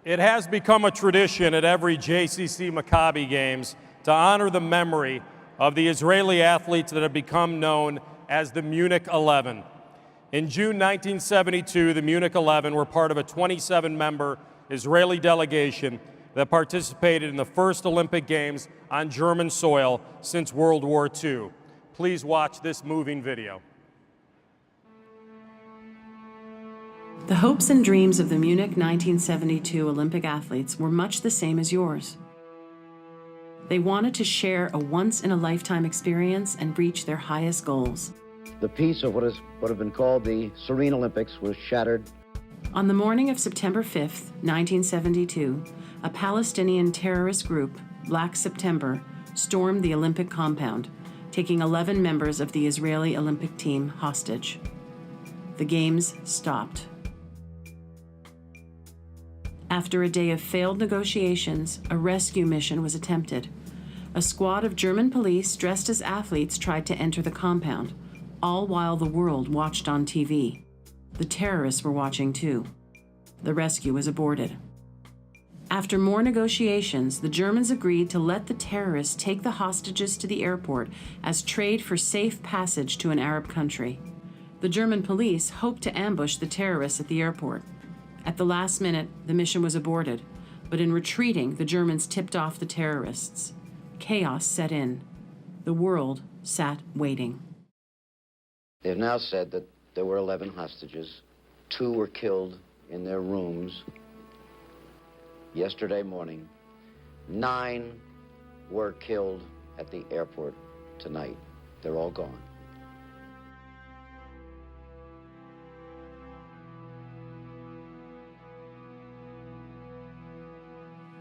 It has become a tradition at every JCC Maccabi games to honor the memory of the Israeli athletes that have become known as the Munich 11. In June 1972, the Munich 11 were part of a 27-member Israeli delegation that participated in the first Olympic Games on German soil since World War II. Please watch this moving video. The hopes and dreams of the Munich 1972 Olympic athletes were much the same as yours. They wanted to share a once-in-a-lifetime experience and reach their highest goals. The peace of what have been called the Serene Olympics was shattered. On the morning of September 5th, 1972, a Palestinian terrorist group, Black September, stormed the Olympic compound, taking 11 members of the Israeli Olympic team hostage. The Games stopped. After a day of failed negotiations, a rescue mission was attempted. A squad of German police dressed as athletes tried to enter the compound, all while the world watched on TV. The terrorists were watching too. The rescue was aborted. After more negotiations, the Germans agreed to let the terrorists take the hostages to the airport as trade for safe passage to an Arab country. The German police hoped to ambush the terrorists at the airport. At the last minute, the mission was aborted, but in retreating, the Germans tipped off the terrorists. Chaos set in. The world sat waiting. They have now said that there were 11 hostages. 2 were killed in their rooms yesterday morning. 9 were killed at the airport tonight. They're all gone.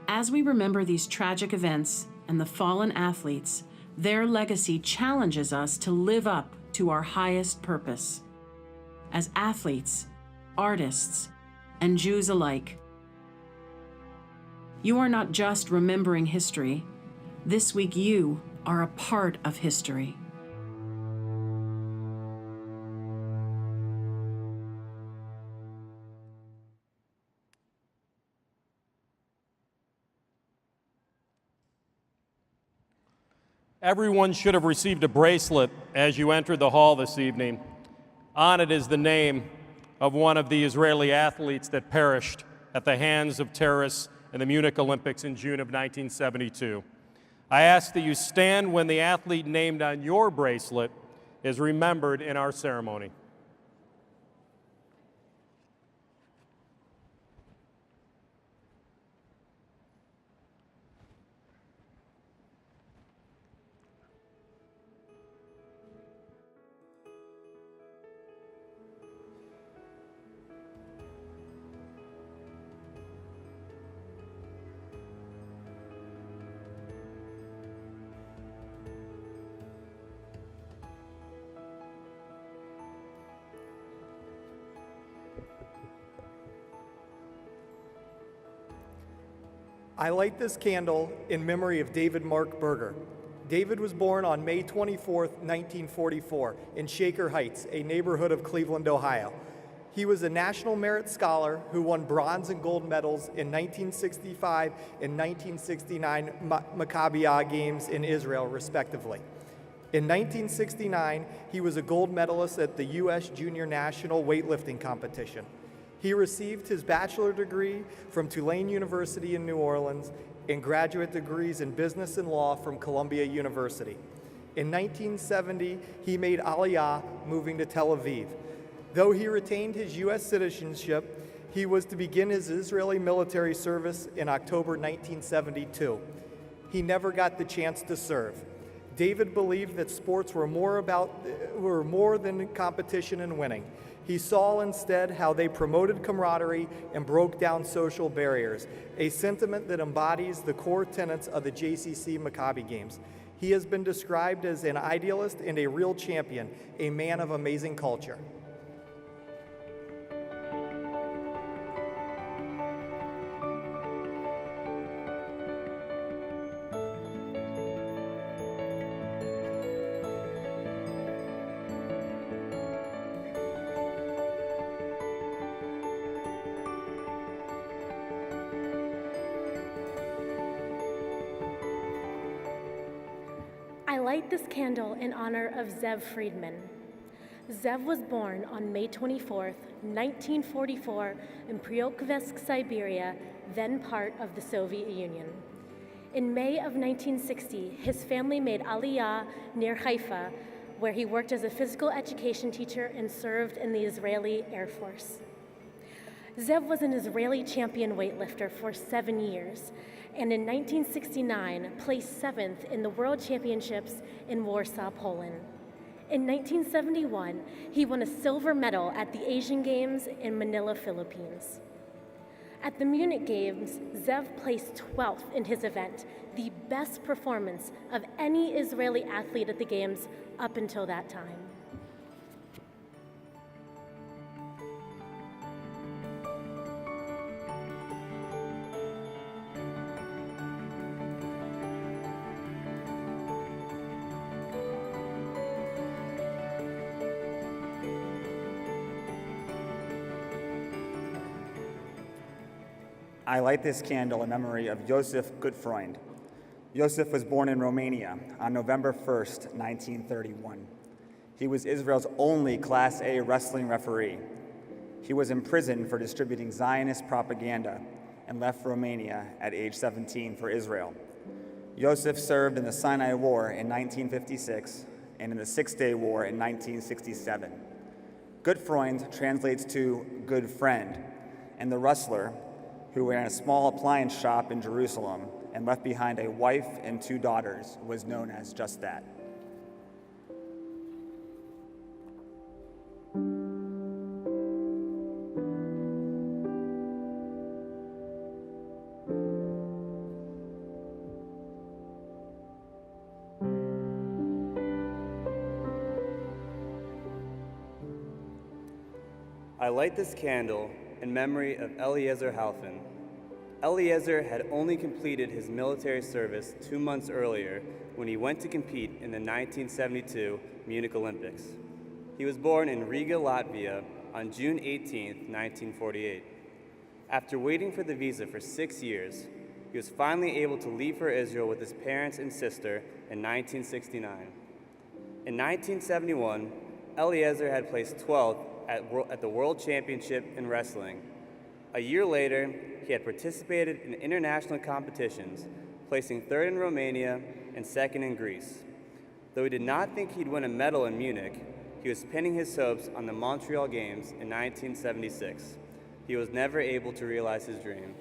As we remember these tragic events and the fallen athletes, their legacy challenges us to live up to our highest purpose. As athletes, artists, and Jews alike, you are not just remembering history. This week you are a part of history. Everyone should have received a bracelet as you entered the hall this evening. On it is the name of one of the Israeli athletes that perished at the hands of terrorists in the Munich Olympics in June of 1972. I ask that you stand when the athlete named on your bracelet is remembered in our ceremony. I light this candle in memory of David Mark Berger. David was born on May 24, 1944, in Shaker Heights, a neighborhood of Cleveland, Ohio. He was a National Merit Scholar who won bronze and gold medals in 1965 and 1969 Maccabi Games in Israel, respectively. In 1969, he was a gold medalist at the U.S. Junior National Weightlifting Competition. He received his bachelor degree from Tulane University in New Orleans and graduate degrees in business and law from Columbia University. In 1970, he made Aliyah, moving to Tel Aviv. Though he retained his U.S. citizenship, he was to begin his Israeli military service in October 1972. He never got the chance to serve. David believed that sports were more than competition and winning. He saw instead how they promoted camaraderie and broke down social barriers, a sentiment that embodies the core tenets of the JCC Maccabi Games. He has been described as an idealist and a real champion, a man of amazing culture. I light this candle in honor of Zev Friedman. Zev was born on May 24th, 1944 in Pryokovsk, Siberia, then part of the Soviet Union. In May of 1960, his family made Aliyah near Haifa, where he worked as a physical education teacher and served in the Israeli Air Force. Zev was an Israeli champion weightlifter for 7 years, and in 1969 placed 7th in the World Championships in Warsaw, Poland. In 1971, he won a silver medal at the Asian Games in Manila, Philippines. At the Munich Games, Zev placed 12th in his event, the best performance of any Israeli athlete at the Games up until that time. I light this candle in memory of Josef Gutfreund. Josef was born in Romania on November 1st, 1931. He was Israel's only Class A wrestling referee. He was imprisoned for distributing Zionist propaganda and left Romania at age 17 for Israel. Josef served in the Sinai War in 1956 and in the Six-Day War in 1967. Gutfreund translates to good friend, and the wrestler, who ran a small appliance shop in Jerusalem and left behind a wife and 2 daughters, was known as just that. I light this candle in memory of Eliezer Halfin. Eliezer had only completed his military service 2 months earlier when he went to compete in the 1972 Munich Olympics. He was born in Riga, Latvia on June 18, 1948. After waiting for the visa for 6 years, he was finally able to leave for Israel with his parents and sister in 1969. In 1971, Eliezer had placed 12th at the World Championship in wrestling. A year later, he had participated in international competitions, placing 3rd in Romania and 2nd in Greece. Though he did not think he'd win a medal in Munich, he was pinning his hopes on the Montreal Games in 1976. He was never able to realize his dream.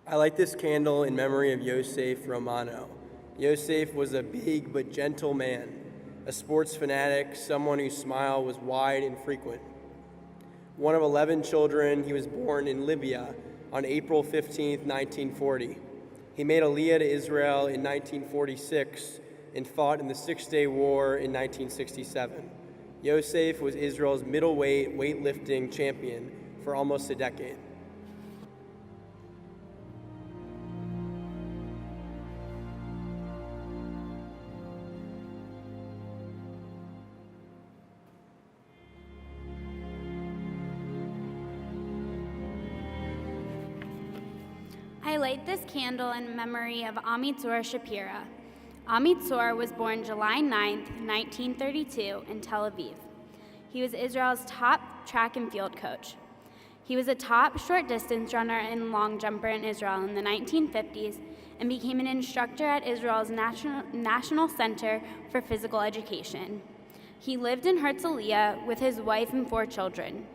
I light this candle in memory of Yosef Romano. Yosef was a big but gentle man, a sports fanatic, someone whose smile was wide and frequent. One of 11 children, he was born in Libya on April 15, 1940. He made Aliyah to Israel in 1946 and fought in the Six-Day War in 1967. Yosef was Israel's middleweight weightlifting champion for almost a decade. I light this candle in memory of Amitzur Shapira. Amitzur was born July 9, 1932 in Tel Aviv. He was Israel's top track and field coach. He was a top short distance runner and long jumper in Israel in the 1950s and became an instructor at Israel's National Center for Physical Education. He lived in Herzliya with his wife and 4 children.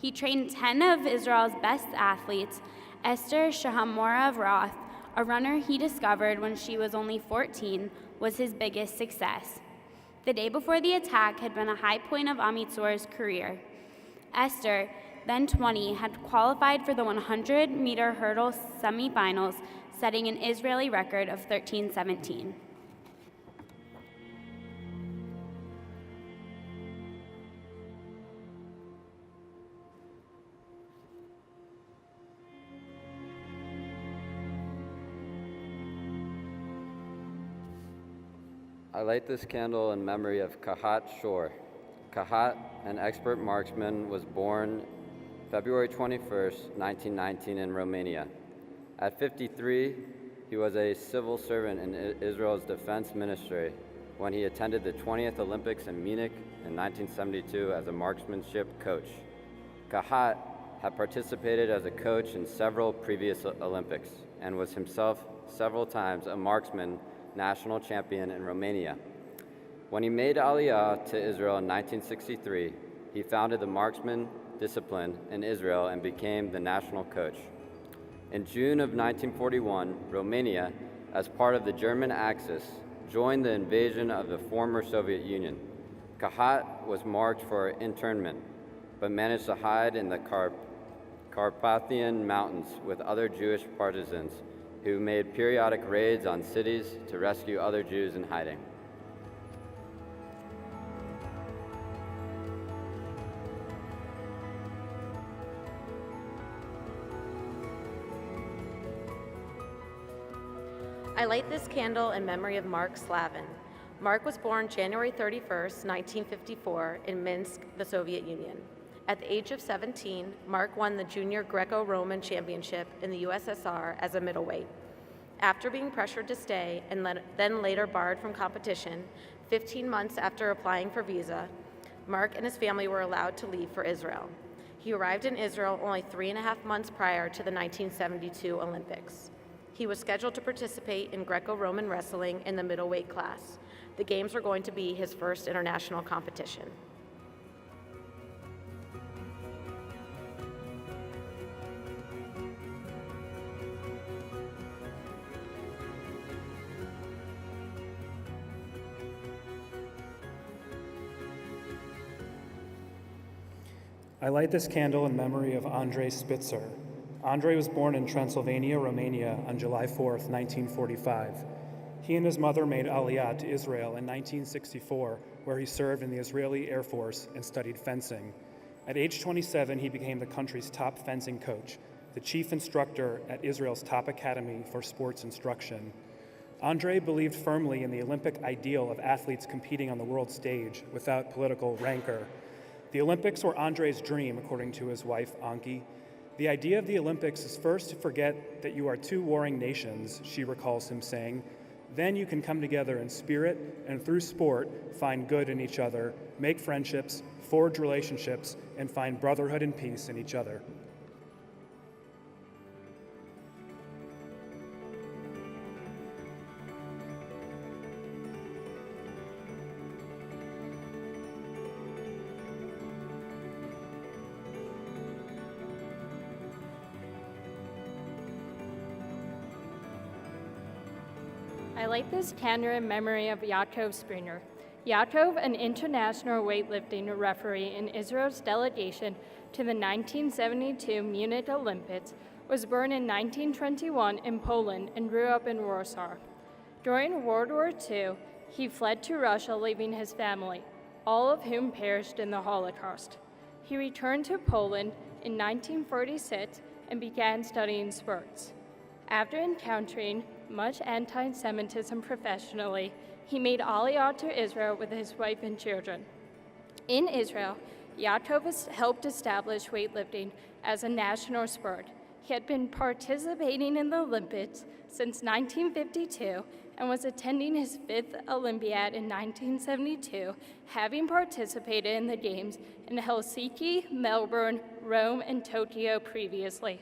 He trained 10 of Israel's best athletes. Esther Shahamora of Roth, a runner he discovered when she was only 14, was his biggest success. The day before the attack had been a high point of Amitzur's career. Esther, then 20, had qualified for the 100-meter hurdle semifinals, setting an Israeli record of 13:17. I light this candle in memory of Kahat Shor. Kahat, an expert marksman, was born February 21st, 1919 in Romania. At 53, he was a civil servant in Israel's defense ministry when he attended the 20th Olympics in Munich in 1972 as a marksmanship coach. Kahat had participated as a coach in several previous Olympics and was himself several times a marksman national champion in Romania. When he made Aliyah to Israel in 1963, he founded the marksman discipline in Israel and became the national coach. In June of 1941, Romania, as part of the German Axis, joined the invasion of the former Soviet Union. Kahat was marked for internment, but managed to hide in the Carpathian Mountains with other Jewish partisans who made periodic raids on cities to rescue other Jews in hiding. I light this candle in memory of Mark Slavin. Mark was born January 31st, 1954 in Minsk, the Soviet Union. At the age of 17, Mark won the Junior Greco-Roman Championship in the USSR as a middleweight. After being pressured to stay and then later barred from competition, 15 months after applying for visa, Mark and his family were allowed to leave for Israel. He arrived in Israel only 3.5 months prior to the 1972 Olympics. He was scheduled to participate in Greco-Roman wrestling in the middleweight class. The games were going to be his first international competition. I light this candle in memory of Andrei Spitzer. Andrei was born in Transylvania, Romania on July 4th, 1945. He and his mother made Aliyah to Israel in 1964, where he served in the Israeli Air Force and studied fencing. At age 27, he became the country's top fencing coach, the chief instructor at Israel's top academy for sports instruction. Andrei believed firmly in the Olympic ideal of athletes competing on the world stage without political rancor. The Olympics were Andrei's dream, according to his wife, Anki. The idea of the Olympics is first to forget that you are two warring nations, she recalls him saying. Then you can come together in spirit and through sport find good in each other, make friendships, forge relationships, and find brotherhood and peace in each other. I light this candle in memory of Yaakov Springer. Yaakov, an international weightlifting referee in Israel's delegation to the 1972 Munich Olympics, was born in 1921 in Poland and grew up in Warsaw. During World War II, he fled to Russia, leaving his family, all of whom perished in the Holocaust. He returned to Poland in 1946 and began studying sports. After encountering much anti-Semitism professionally, he made Aliyah to Israel with his wife and children. In Israel, Yaakov helped establish weightlifting as a national sport. He had been participating in the Olympics since 1952 and was attending his 5th Olympiad in 1972, having participated in the Games in Helsinki, Melbourne, Rome, and Tokyo previously.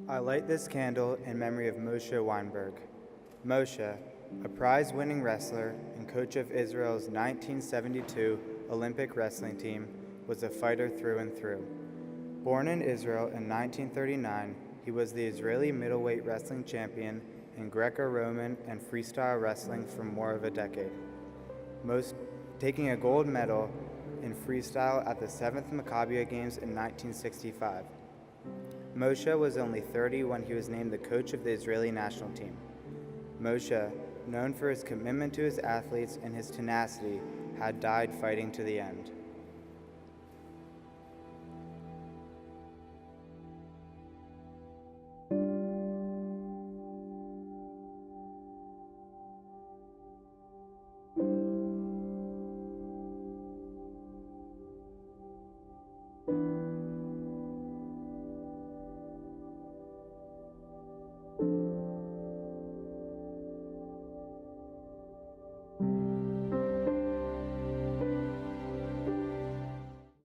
I light this candle in memory of Moshe Weinberg. Moshe, a prize-winning wrestler and coach of Israel's 1972 Olympic wrestling team, was a fighter through and through. Born in Israel in 1939, he was the Israeli middleweight wrestling champion in Greco-Roman and freestyle wrestling for more of a decade, taking a gold medal in freestyle at the 7th Maccabi Games in 1965. Moshe was only 30 when he was named the coach of the Israeli national team. Moshe, known for his commitment to his athletes and his tenacity, had died fighting to the end.